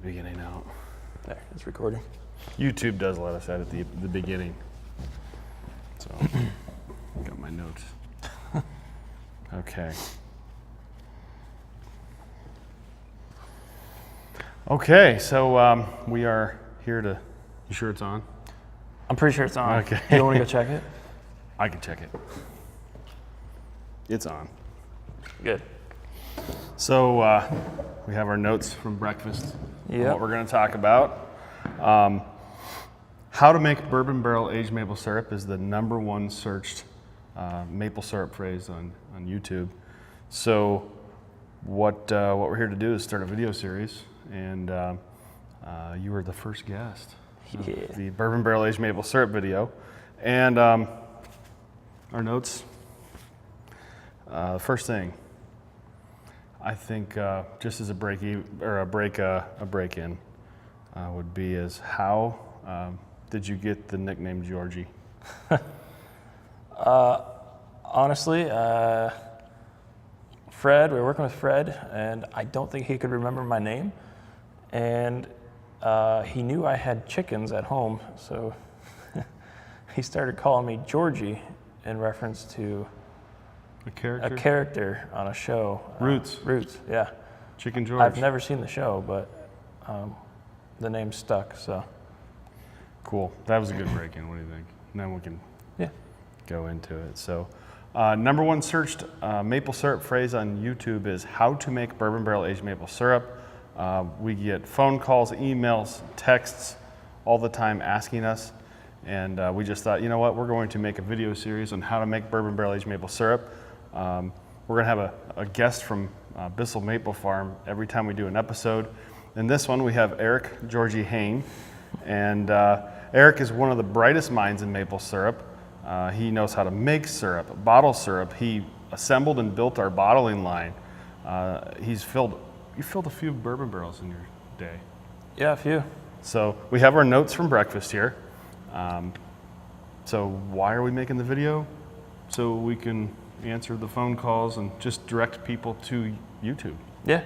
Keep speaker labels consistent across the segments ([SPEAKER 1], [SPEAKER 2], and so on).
[SPEAKER 1] beginning out.
[SPEAKER 2] There, it's recording.
[SPEAKER 1] YouTube does let us edit the beginning. So, got my notes. Okay. Okay, so we are here to. You sure it's on?
[SPEAKER 2] I'm pretty sure it's on.
[SPEAKER 1] Okay.
[SPEAKER 2] You want to go check it?
[SPEAKER 1] I can check it. It's on.
[SPEAKER 2] Good.
[SPEAKER 1] So we have our notes from breakfast.
[SPEAKER 2] Yep.
[SPEAKER 1] What we're going to talk about. How to make bourbon barrel aged maple syrup is the #1 searched maple syrup phrase on YouTube. So what we're here to do is start a video series, and you were the first guest.
[SPEAKER 2] Yeah.
[SPEAKER 1] The bourbon barrel aged maple syrup video, and our notes. First thing, I think just as a break-in would be is how did you get the nickname Georgie?
[SPEAKER 2] Honestly, Fred, we were working with Fred, and I don't think he could remember my name. And he knew I had chickens at home, so he started calling me Georgie in reference to
[SPEAKER 1] A character?
[SPEAKER 2] a character on a show.
[SPEAKER 1] Roots.
[SPEAKER 2] Roots, yeah.
[SPEAKER 1] Chicken George.
[SPEAKER 2] I've never seen the show, but the name stuck, so.
[SPEAKER 1] Cool. That was a good break-in. What do you think? And then we can
[SPEAKER 2] Yeah.
[SPEAKER 1] go into it. So, #1 searched maple syrup phrase on YouTube is how to make bourbon barrel aged maple syrup. We get phone calls, emails, texts all the time asking us. And we just thought, you know what, we're going to make a video series on how to make bourbon barrel aged maple syrup. We're going to have a guest from Bissell Maple Farm every time we do an episode. In this one, we have Eric Georgie Hain. And Eric is one of the brightest minds in maple syrup. He knows how to make syrup, bottle syrup. He assembled and built our bottling line. You filled a few bourbon barrels in your day.
[SPEAKER 2] Yeah, a few.
[SPEAKER 1] So we have our notes from breakfast here. So why are we making the video? So we can answer the phone calls and just direct people to YouTube.
[SPEAKER 2] Yeah.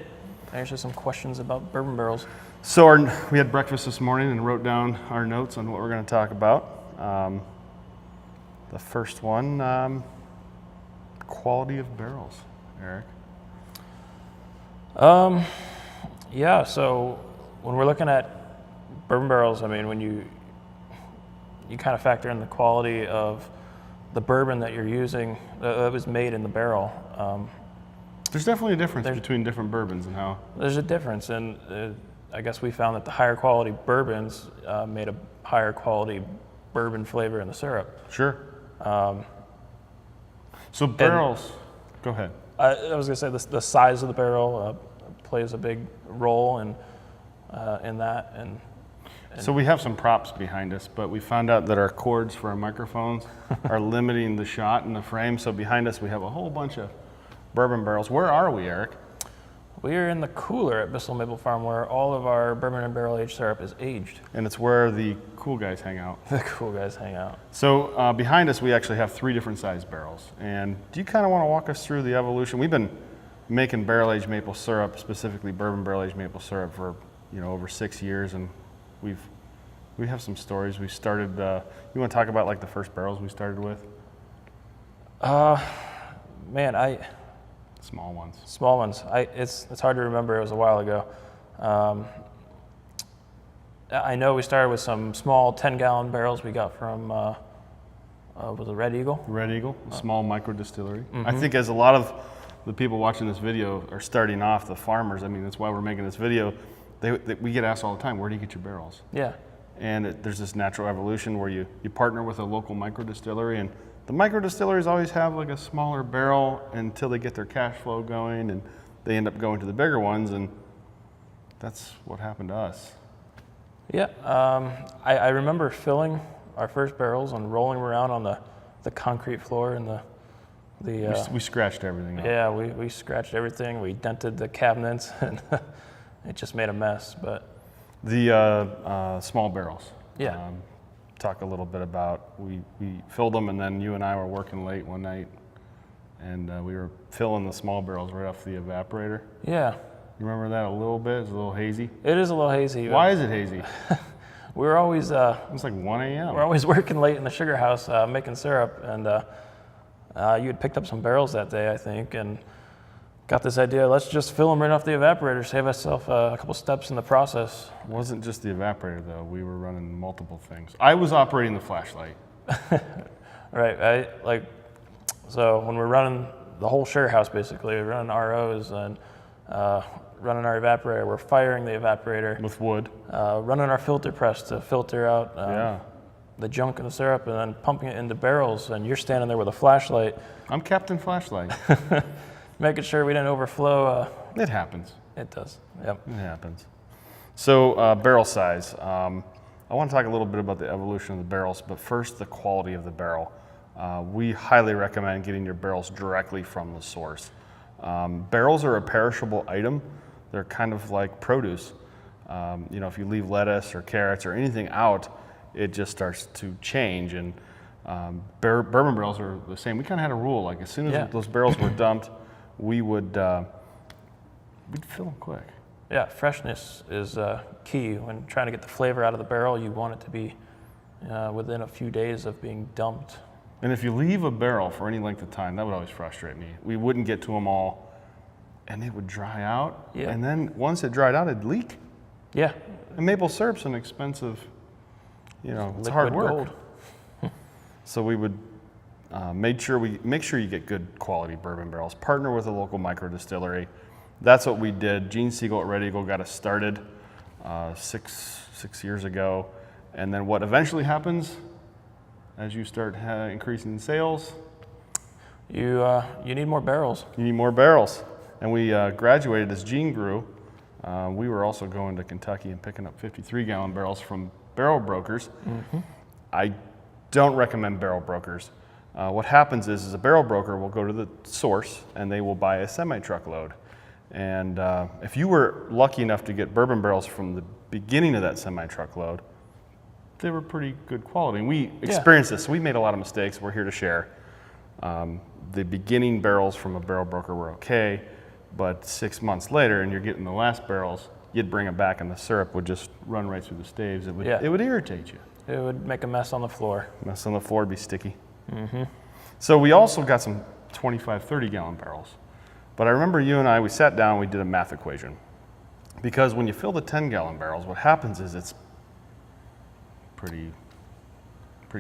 [SPEAKER 2] Answer some questions about bourbon barrels.
[SPEAKER 1] So we had breakfast this morning and wrote down our notes on what we're going to talk about. The first one, quality of barrels, Eric.
[SPEAKER 2] Yeah, so when we're looking at bourbon barrels, I mean, when you kind of factor in the quality of the bourbon that you're using that was made in the barrel.
[SPEAKER 1] There's definitely a difference between different bourbons and how.
[SPEAKER 2] There's a difference, and I guess we found that the higher quality bourbons made a higher quality bourbon flavor in the syrup.
[SPEAKER 1] Sure. So barrels, go ahead.
[SPEAKER 2] I was going to say the size of the barrel plays a big role in that. And
[SPEAKER 1] so we have some props behind us, but we found out that our cords for our microphones are limiting the shot in the frame. So behind us we have a whole bunch of bourbon barrels. Where are we, Eric?
[SPEAKER 2] We are in the cooler at Bissell Maple Farm where all of our bourbon and barrel aged syrup is aged.
[SPEAKER 1] And it's where the cool guys hang out.
[SPEAKER 2] The cool guys hang out.
[SPEAKER 1] So behind us we actually have 3 different size barrels. And do you kind of want to walk us through the evolution? We've been making barrel aged maple syrup, specifically bourbon barrel aged maple syrup, for over 6 years, and we have some stories. We started. You want to talk about like the first barrels we started with?
[SPEAKER 2] Man,
[SPEAKER 1] Small ones.
[SPEAKER 2] Small ones. It's hard to remember. It was a while ago. I know we started with some small 10-gallon barrels we got from was it Red Eagle?
[SPEAKER 1] Red Eagle, a small micro distillery.
[SPEAKER 2] Mm-hmm.
[SPEAKER 1] I think as a lot of the people watching this video are starting off, the farmers. I mean, that's why we're making this video. We get asked all the time, where do you get your barrels?
[SPEAKER 2] Yeah.
[SPEAKER 1] And there's this natural evolution where you partner with a local micro distillery, and the micro distilleries always have like a smaller barrel until they get their cash flow going, and they end up going to the bigger ones, and that's what happened to us.
[SPEAKER 2] Yeah, I remember filling our first barrels and rolling around on the concrete floor in the
[SPEAKER 1] We scratched everything up.
[SPEAKER 2] Yeah, we scratched everything. We dented the cabinets, and it just made a mess. But
[SPEAKER 1] the small barrels.
[SPEAKER 2] Yeah.
[SPEAKER 1] Talk a little bit about, we filled them, and then you and I were working late one night, and we were filling the small barrels right off the evaporator.
[SPEAKER 2] Yeah.
[SPEAKER 1] You remember that a little bit? It's a little hazy.
[SPEAKER 2] It is a little hazy.
[SPEAKER 1] Why is it hazy?
[SPEAKER 2] We were always
[SPEAKER 1] It's like 1 a.m.
[SPEAKER 2] we're always working late in the sugar house making syrup, and you had picked up some barrels that day, I think, and got this idea. Let's just fill them right off the evaporator, save ourselves a couple steps in the process.
[SPEAKER 1] It wasn't just the evaporator though. We were running multiple things. I was operating the flashlight.
[SPEAKER 2] Right. So when we're running the whole sugar house, basically, we're running ROs and running our evaporator. We're firing the evaporator
[SPEAKER 1] With wood.
[SPEAKER 2] running our filter press to filter out
[SPEAKER 1] Yeah.
[SPEAKER 2] the junk in the syrup, and then pumping it into barrels. And you're standing there with a flashlight,
[SPEAKER 1] I'm Captain Flashlight.
[SPEAKER 2] making sure we didn't overflow.
[SPEAKER 1] It happens.
[SPEAKER 2] It does. Yep.
[SPEAKER 1] It happens. So barrel size. I want to talk a little bit about the evolution of the barrels, but first the quality of the barrel. We highly recommend getting your barrels directly from the source. Barrels are a perishable item. They're kind of like produce. If you leave lettuce or carrots or anything out, it just starts to change. And bourbon barrels are the same. We kind of had a rule, like as soon as those barrels were dumped, we'd fill them quick.
[SPEAKER 2] Yeah, freshness is key. When trying to get the flavor out of the barrel, you want it to be within a few days of being dumped.
[SPEAKER 1] And if you leave a barrel for any length of time, that would always frustrate me. We wouldn't get to them all, and they would dry out.
[SPEAKER 2] Yeah.
[SPEAKER 1] And then once it dried out, it'd leak.
[SPEAKER 2] Yeah.
[SPEAKER 1] And maple syrup's an expensive, it's
[SPEAKER 2] Liquid
[SPEAKER 1] hard work.
[SPEAKER 2] gold.
[SPEAKER 1] So we would make sure you get good quality bourbon barrels. Partner with a local micro distillery. That's what we did. Gene Siegel at Ready Eagle got us started 6 years ago. And then what eventually happens as you start increasing sales?
[SPEAKER 2] You need more barrels.
[SPEAKER 1] You need more barrels. And we graduated as Gene grew. We were also going to Kentucky and picking up 53-gallon barrels from barrel brokers.
[SPEAKER 2] Mm-hmm.
[SPEAKER 1] I don't recommend barrel brokers. What happens is a barrel broker will go to the source and they will buy a semi-truckload. And if you were lucky enough to get bourbon barrels from the beginning of that semi-truckload, they were pretty good quality. And we experienced this. So we made a lot of mistakes. We're here to share. The beginning barrels from a barrel broker were okay, but 6 months later, and you're getting the last barrels, you'd bring them back and the syrup would just run right through the staves. It would irritate you.
[SPEAKER 2] It would make a mess on the floor.
[SPEAKER 1] Mess on the floor would be sticky.
[SPEAKER 2] Mm-hmm.
[SPEAKER 1] So we also got some 25, 30-gallon barrels. But I remember you and I, we sat down, we did a math equation. Because when you fill the 10-gallon barrels, what happens is it's pretty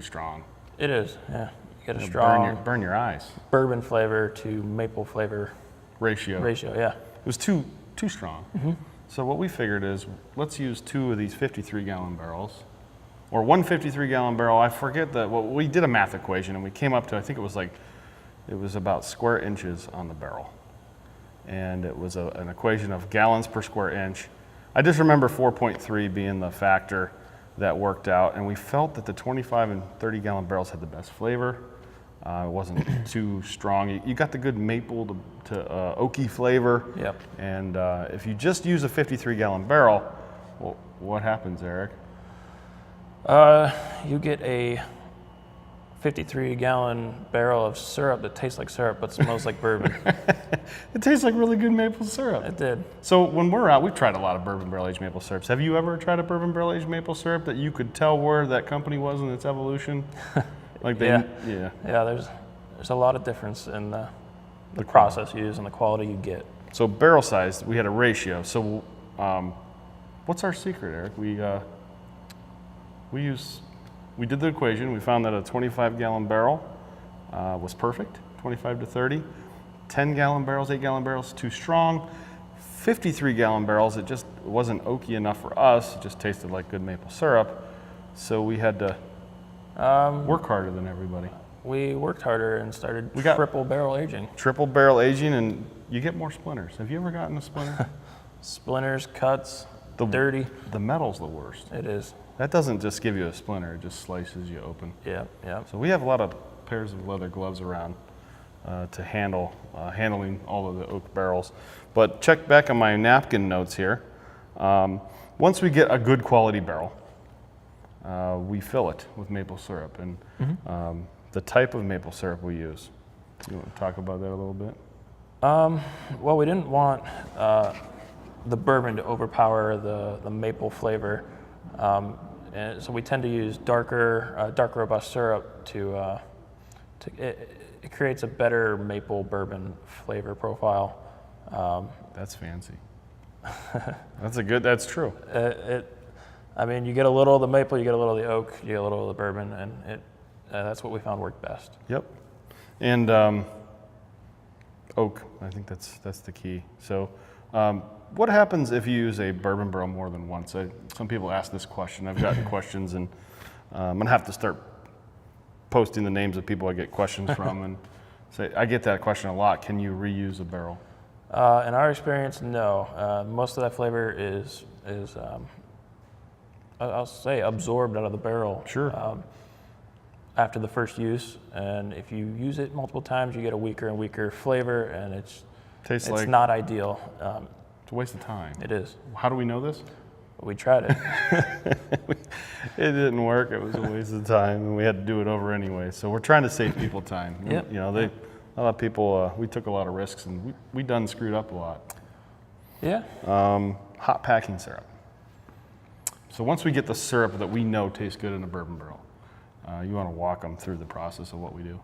[SPEAKER 1] strong.
[SPEAKER 2] It is, yeah. You get a strong
[SPEAKER 1] burn your eyes.
[SPEAKER 2] bourbon flavor to maple flavor
[SPEAKER 1] Ratio,
[SPEAKER 2] yeah.
[SPEAKER 1] It was too strong.
[SPEAKER 2] Mm-hmm.
[SPEAKER 1] So what we figured is, let's use 2 of these 53-gallon barrels, or one 53-gallon barrel. I forget we did a math equation and we came up to, I think it was about square inches on the barrel. And it was an equation of gallons per square inch. I just remember 4.3 being the factor that worked out, and we felt that the 25 and 30-gallon barrels had the best flavor. It wasn't too strong. You got the good maple to oaky flavor.
[SPEAKER 2] Yep.
[SPEAKER 1] And if you just use a 53-gallon barrel, well, what happens, Eric?
[SPEAKER 2] You get a 53-gallon barrel of syrup that tastes like syrup but smells like bourbon.
[SPEAKER 1] It tastes like really good maple syrup.
[SPEAKER 2] It did.
[SPEAKER 1] So when we're out, we've tried a lot of bourbon barrel aged maple syrups. Have you ever tried a bourbon barrel aged maple syrup that you could tell where that company was in its evolution? Like
[SPEAKER 2] Yeah, there's a lot of difference in the process used and the quality you get.
[SPEAKER 1] So barrel size, we had a ratio. So what's our secret, Eric? We did the equation. We found that a 25-gallon barrel was perfect, 25 to 30. 10-gallon barrels, 8-gallon barrels, too strong. 53-gallon barrels, it just wasn't oaky enough for us. It just tasted like good maple syrup. So we had to work harder than everybody.
[SPEAKER 2] We worked harder and started
[SPEAKER 1] We got-
[SPEAKER 2] triple barrel aging.
[SPEAKER 1] Triple barrel aging, and you get more splinters. Have you ever gotten a splinter?
[SPEAKER 2] Splinters, cuts, dirty.
[SPEAKER 1] The metal's the worst.
[SPEAKER 2] It is.
[SPEAKER 1] That doesn't just give you a splinter, it just slices you open.
[SPEAKER 2] Yeah.
[SPEAKER 1] So we have a lot of pairs of leather gloves around to handling all of the oak barrels. But check back on my napkin notes here. Once we get a good quality barrel, we fill it with maple syrup. And the type of maple syrup we use. You want to talk about that a little bit?
[SPEAKER 2] Well, we didn't want the bourbon to overpower the maple flavor. And so we tend to use dark robust syrup it creates a better maple bourbon flavor profile.
[SPEAKER 1] That's fancy. That's true.
[SPEAKER 2] I mean, you get a little of the maple, you get a little of the oak, you get a little of the bourbon, and that's what we found worked best.
[SPEAKER 1] Yep. And oak, I think that's the key. So what happens if you use a bourbon barrel more than once? Some people ask this question. I've gotten questions, and I'm going to have to start posting the names of people I get questions from and say, I get that question a lot. Can you reuse a barrel?
[SPEAKER 2] In our experience, no. Most of that flavor is I'll say absorbed out of the barrel.
[SPEAKER 1] Sure.
[SPEAKER 2] After the first use, and if you use it multiple times, you get a weaker and weaker flavor, and it's not ideal.
[SPEAKER 1] It's a waste of time.
[SPEAKER 2] It is.
[SPEAKER 1] How do we know this?
[SPEAKER 2] We tried it.
[SPEAKER 1] It didn't work. It was a waste of time, and we had to do it over anyway. So we're trying to save people time.
[SPEAKER 2] Yep.
[SPEAKER 1] You know, a lot of people. We took a lot of risks, and we done screwed up a lot.
[SPEAKER 2] Yeah.
[SPEAKER 1] Hot packing syrup. So once we get the syrup that we know tastes good in a bourbon barrel, you want to walk them through the process of what we do.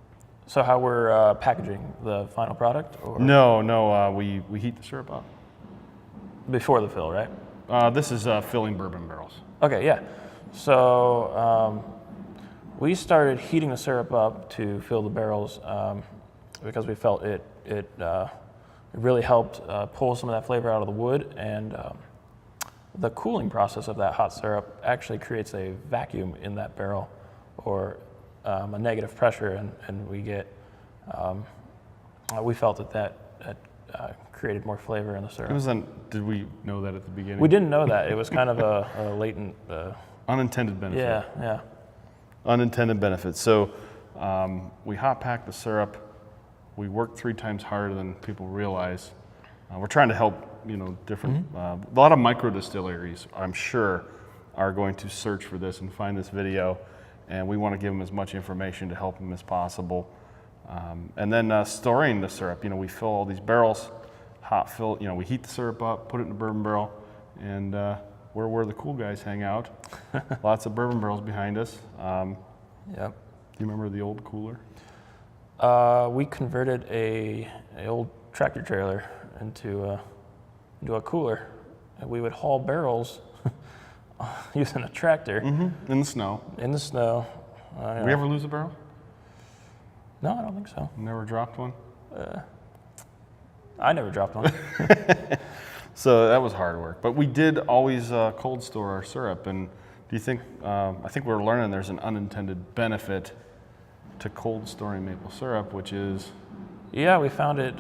[SPEAKER 2] So how we're packaging the final product? Or
[SPEAKER 1] No. We heat the syrup up.
[SPEAKER 2] Before the fill, right?
[SPEAKER 1] This is filling bourbon barrels.
[SPEAKER 2] Okay, yeah. So we started heating the syrup up to fill the barrels because we felt it really helped pull some of that flavor out of the wood, and the cooling process of that hot syrup actually creates a vacuum in that barrel, or a negative pressure, and we felt that created more flavor in the syrup.
[SPEAKER 1] Did we know that at the beginning?
[SPEAKER 2] We didn't know that. It was kind of a latent...
[SPEAKER 1] unintended benefit.
[SPEAKER 2] Yeah.
[SPEAKER 1] Unintended benefit. So we hot pack the syrup. We work 3 times harder than people realize. We're trying to help, different, a lot of micro distilleries, I'm sure, are going to search for this and find this video, and we want to give them as much information to help them as possible. And then storing the syrup, we fill all these barrels, hot fill, we heat the syrup up, put it in a bourbon barrel, and we're where the cool guys hang out. Lots of bourbon barrels behind us.
[SPEAKER 2] Yep.
[SPEAKER 1] Do you remember the old cooler?
[SPEAKER 2] We converted a old tractor trailer into a cooler, and we would haul barrels using a tractor.
[SPEAKER 1] In the snow.
[SPEAKER 2] In the snow.
[SPEAKER 1] Did we ever lose a barrel?
[SPEAKER 2] No, I don't think so.
[SPEAKER 1] Never dropped one?
[SPEAKER 2] I never dropped one.
[SPEAKER 1] So that was hard work. But we did always cold store our syrup. And do you think, I think we're learning there's an unintended benefit to cold storing maple syrup, which is?
[SPEAKER 2] Yeah, we found it.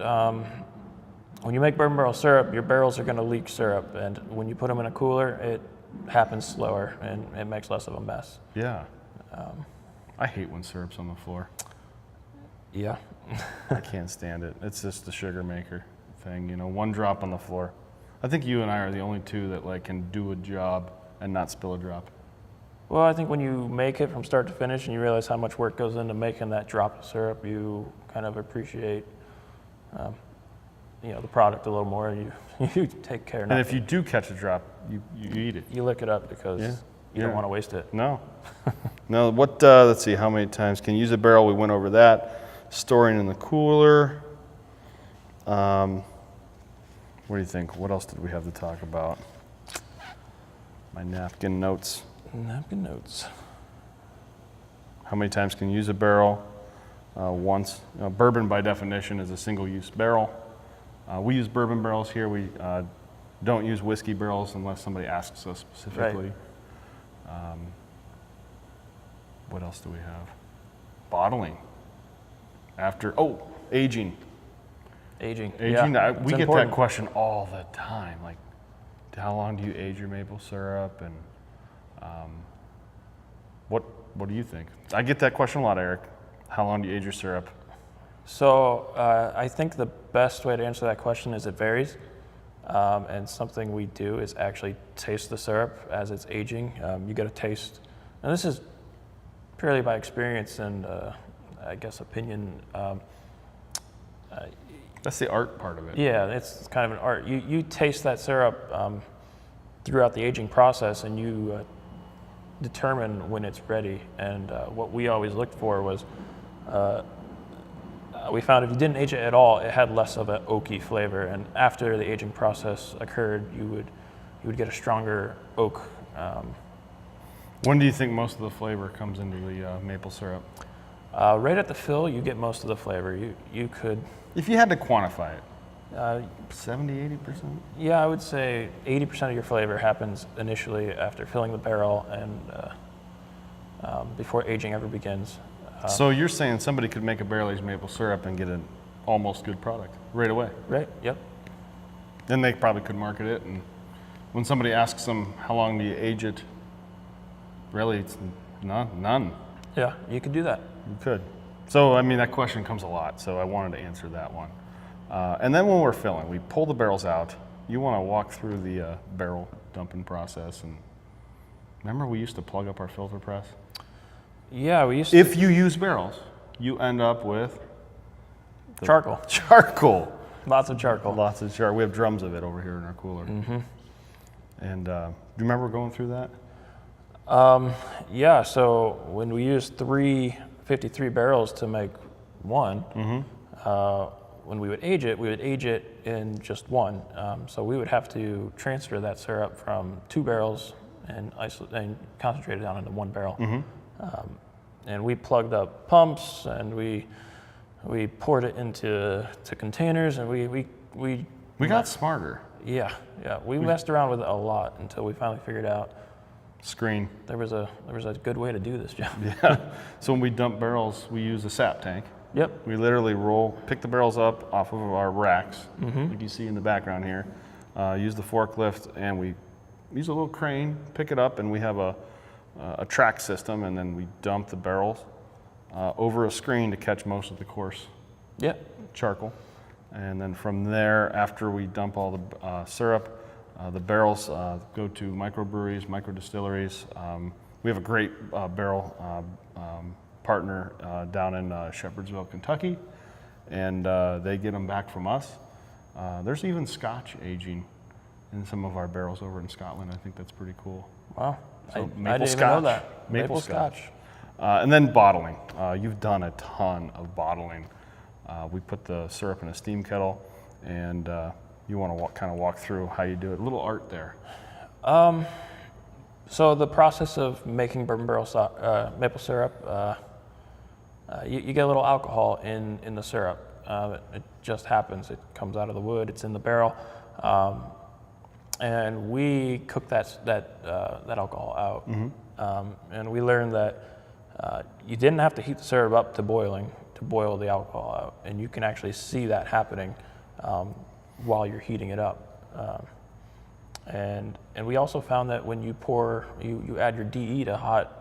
[SPEAKER 2] When you make bourbon barrel syrup, your barrels are going to leak syrup. And when you put them in a cooler, it happens slower and it makes less of a mess.
[SPEAKER 1] Yeah. I hate when syrup's on the floor.
[SPEAKER 2] Yeah.
[SPEAKER 1] I can't stand it. It's just the sugar maker thing, one drop on the floor. I think you and I are the only two that can do a job and not spill a drop.
[SPEAKER 2] Well, I think when you make it from start to finish and you realize how much work goes into making that drop of syrup, you kind of appreciate the product a little more, and you take care of it.
[SPEAKER 1] And if you do catch a drop, you eat it.
[SPEAKER 2] You lick it up because you don't want to waste it.
[SPEAKER 1] No. No, let's see, how many times can you use a barrel? We went over that. Storing in the cooler. What do you think? What else did we have to talk about? My napkin notes.
[SPEAKER 2] Napkin notes.
[SPEAKER 1] How many times can you use a barrel? Once. Bourbon, by definition, is a single-use barrel. We use bourbon barrels here. We don't use whiskey barrels unless somebody asks us specifically. Right. What else do we have? Bottling. Aging.
[SPEAKER 2] Aging.
[SPEAKER 1] Yeah, we get
[SPEAKER 2] important.
[SPEAKER 1] that question all the time. Like, how long do you age your maple syrup? And what do you think? I get that question a lot, Eric. How long do you age your syrup?
[SPEAKER 2] So I think the best way to answer that question is it varies. And something we do is actually taste the syrup as it's aging. You get a taste, and this is purely by experience and I guess opinion.
[SPEAKER 1] That's the art part of it.
[SPEAKER 2] Yeah, it's kind of an art. You taste that syrup throughout the aging process, and you determine when it's ready. And what we always looked for was, we found if you didn't age it at all, it had less of an oaky flavor. And after the aging process occurred, you would get a stronger oak.
[SPEAKER 1] When do you think most of the flavor comes into the maple syrup?
[SPEAKER 2] Right at the fill, you get most of the flavor. You could.
[SPEAKER 1] If you had to quantify it, 70, 80%?
[SPEAKER 2] Yeah, I would say 80% of your flavor happens initially after filling the barrel and before aging ever begins.
[SPEAKER 1] So you're saying somebody could make a barrel-aged maple syrup and get an almost good product right away?
[SPEAKER 2] Right, yep.
[SPEAKER 1] Then they probably could market it, and when somebody asks them, how long do you age it? Really, it's none.
[SPEAKER 2] Yeah, you could do that.
[SPEAKER 1] You could. So, I mean, that question comes a lot, so I wanted to answer that one. And then when we're filling, we pull the barrels out. You want to walk through the barrel dumping process. And remember we used to plug up our filter press?
[SPEAKER 2] Yeah, we used to.
[SPEAKER 1] If you use barrels, you end up with
[SPEAKER 2] Charcoal.
[SPEAKER 1] charcoal.
[SPEAKER 2] Lots of charcoal.
[SPEAKER 1] Lots of charcoal. We have drums of it over here in our cooler.
[SPEAKER 2] Mm-hmm.
[SPEAKER 1] And do you remember going through that?
[SPEAKER 2] Yeah, so when we used 353 barrels to make one, when we would age it in just one. So we would have to transfer that syrup from 2 barrels and concentrate it down into 1 barrel. And we plugged up pumps, and we poured it into containers, and we
[SPEAKER 1] got smarter.
[SPEAKER 2] Yeah. We messed around with it a lot until we finally figured out
[SPEAKER 1] Screen.
[SPEAKER 2] there was a good way to do this job.
[SPEAKER 1] Yeah. So when we dump barrels, we use a sap tank.
[SPEAKER 2] Yep.
[SPEAKER 1] We literally pick the barrels up off of our racks, like you see in the background here. Use the forklift, and we use a little crane, pick it up, and we have a track system, and then we dump the barrels over a screen to catch most of the coarse charcoal. And then from there, after we dump all the syrup, the barrels go to microbreweries, microdistilleries. We have a great barrel partner down in Shepherdsville, Kentucky, and they get them back from us. There's even Scotch aging in some of our barrels over in Scotland. I think that's pretty cool.
[SPEAKER 2] Wow.
[SPEAKER 1] So
[SPEAKER 2] I didn't even know that.
[SPEAKER 1] Maple Scotch. And then bottling. You've done a ton of bottling. We put the syrup in a steam kettle, and you want to kind of walk through how you do it. A little art there.
[SPEAKER 2] So the process of making bourbon barrel maple syrup, you get a little alcohol in the syrup. It just happens. It comes out of the wood. It's in the barrel, and we cook that alcohol out. And we learned that you didn't have to heat the syrup up to boiling to boil the alcohol out, and you can actually see that happening while you're heating it up. And we also found that when you you add your DE to hot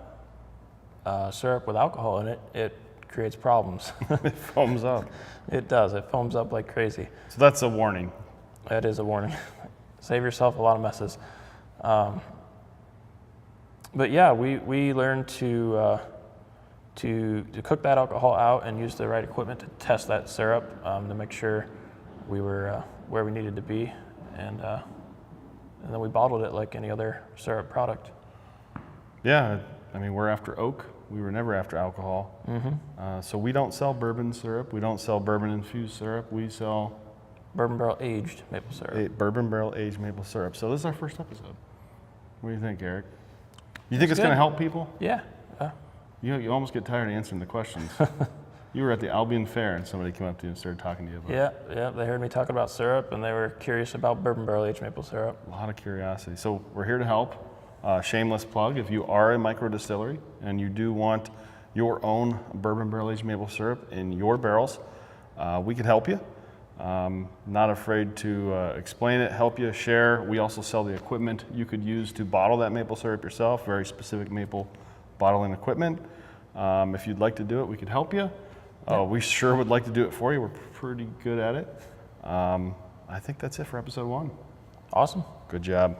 [SPEAKER 2] syrup with alcohol in it, it creates problems.
[SPEAKER 1] It foams up.
[SPEAKER 2] It does. It foams up like crazy.
[SPEAKER 1] So that's a warning.
[SPEAKER 2] That is a warning. Save yourself a lot of messes. But yeah, we learned to cook that alcohol out and use the right equipment to test that syrup to make sure we were where we needed to be, and then we bottled it like any other syrup product.
[SPEAKER 1] Yeah, I mean, we're after oak. We were never after alcohol. So we don't sell bourbon syrup. We don't sell bourbon-infused syrup. We sell
[SPEAKER 2] Bourbon barrel aged maple syrup.
[SPEAKER 1] Bourbon barrel aged maple syrup. So this is our first episode. What do you think, Eric? You think it's
[SPEAKER 2] good.
[SPEAKER 1] going to help people?
[SPEAKER 2] Yeah.
[SPEAKER 1] You almost get tired of answering the questions. You were at the Albion Fair, and somebody came up to you and started talking to you about it.
[SPEAKER 2] Yeah. They heard me talking about syrup, and they were curious about bourbon barrel aged maple syrup.
[SPEAKER 1] A lot of curiosity. So we're here to help. Shameless plug, if you are a micro distillery and you do want your own bourbon barrel aged maple syrup in your barrels, we can help you. Not afraid to explain it, help you, share. We also sell the equipment you could use to bottle that maple syrup yourself, very specific maple bottling equipment. If you'd like to do it, we could help you. We sure would like to do it for you. We're pretty good at it. I think that's it for episode 1.
[SPEAKER 2] Awesome.
[SPEAKER 1] Good job.